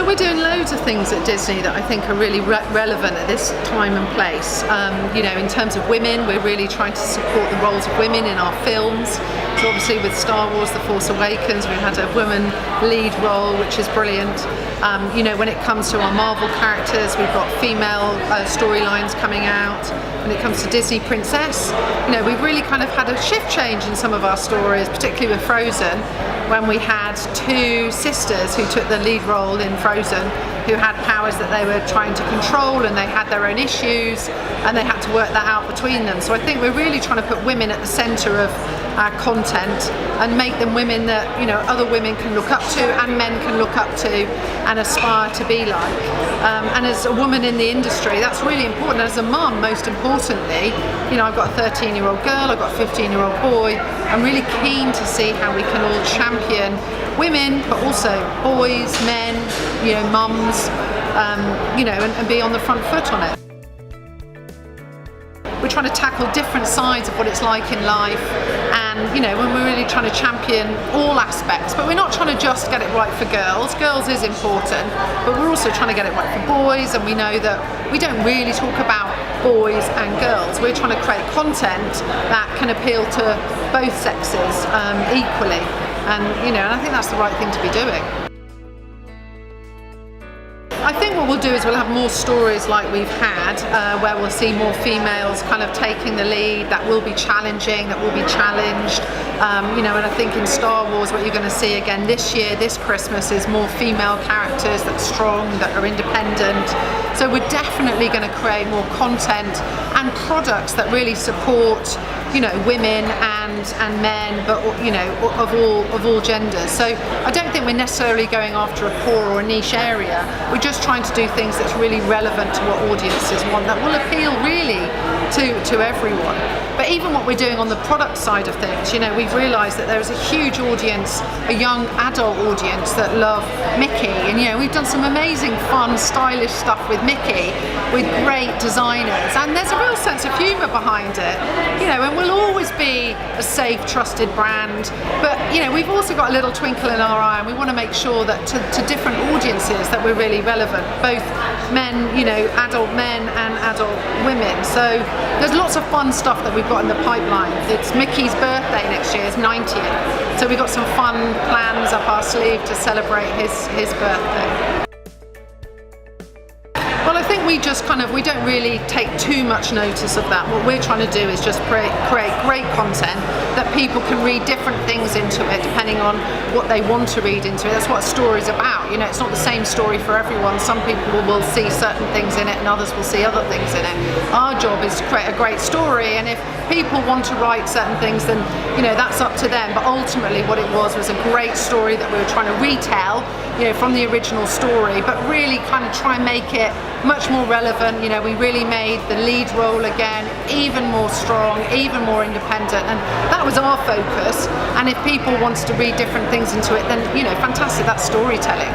So we're doing loads of things at Disney that I think are really relevant at this time and place. In terms of women, we're really trying to support the roles of women in our films. So obviously with Star Wars The Force Awakens, we had a woman lead role, which is brilliant. When it comes to our Marvel characters, we've got female storylines coming out. When it comes to Disney Princess, we've really kind of had a shift change in some of our stories, particularly with Frozen, when we had two sisters who took the lead role in Frozen, who had powers that they were trying to control, and they had their own issues, and they had to work that out between them. So I think we're really trying to put women at the centre of our content and make them women that other women can look up to and men can look up to and aspire to be like. And as a woman in the industry, that's really important. As a mum, most importantly, I've got a 13-year-old girl, I've got a 15-year-old boy. I'm really keen to see how we can all champion women, but also boys, men, mums, and be on the front foot on it. We're trying to tackle different sides of what it's like in life, and when we're really trying to champion all aspects, but we're not trying to just get it right for girls. Girls is important, but we're also trying to get it right for boys, and we know that we don't really talk about boys and girls. We're trying to create content that can appeal to both sexes equally, and I think that's the right thing to be doing. I think what we'll do is we'll have more stories like we've had, where we'll see more females kind of taking the lead, that will be challenging, that will be challenged. And I think in Star Wars what you're going to see again this year, this Christmas, is more female characters that are strong, that are independent. So we're definitely going to create more content and products that really support women and men, but of all genders. So I don't think we're necessarily going after a core or a niche area. We're just trying to do things that's really relevant to what audiences want, that will appeal really to everyone. But even what we're doing on the product side of things, we've realised that there's a huge audience, a young adult audience that love Mickey, and we've done some amazing, fun, stylish stuff with Mickey, with great designers, and there's a real sense of humour behind it, and we'll always be a safe, trusted brand, but we've also got a little twinkle in our eye, and we want to make sure that to different audiences that we're really relevant, both men, adult men and adult women. So there's lots of fun stuff that we've got in the pipeline. It's Mickey's birthday next year, his 90th, so we've got some fun plans up our sleeve to celebrate his birthday. Well, I think we don't really take too much notice of that. What we're trying to do is just create great content that people can read different things into it, depending on what they want to read into it. That's what a story's about. It's not the same story for everyone. Some people will see certain things in it and others will see other things in it. Our job is to create a great story, and if people want to write certain things, then that's up to them. But ultimately what it was a great story that we were trying to retell, from the original story, but really kind of try and make it much more relevant. We really made the lead role again even more strong, even more independent, and that was our focus. And if people wanted to read different things into it, then fantastic, that's storytelling.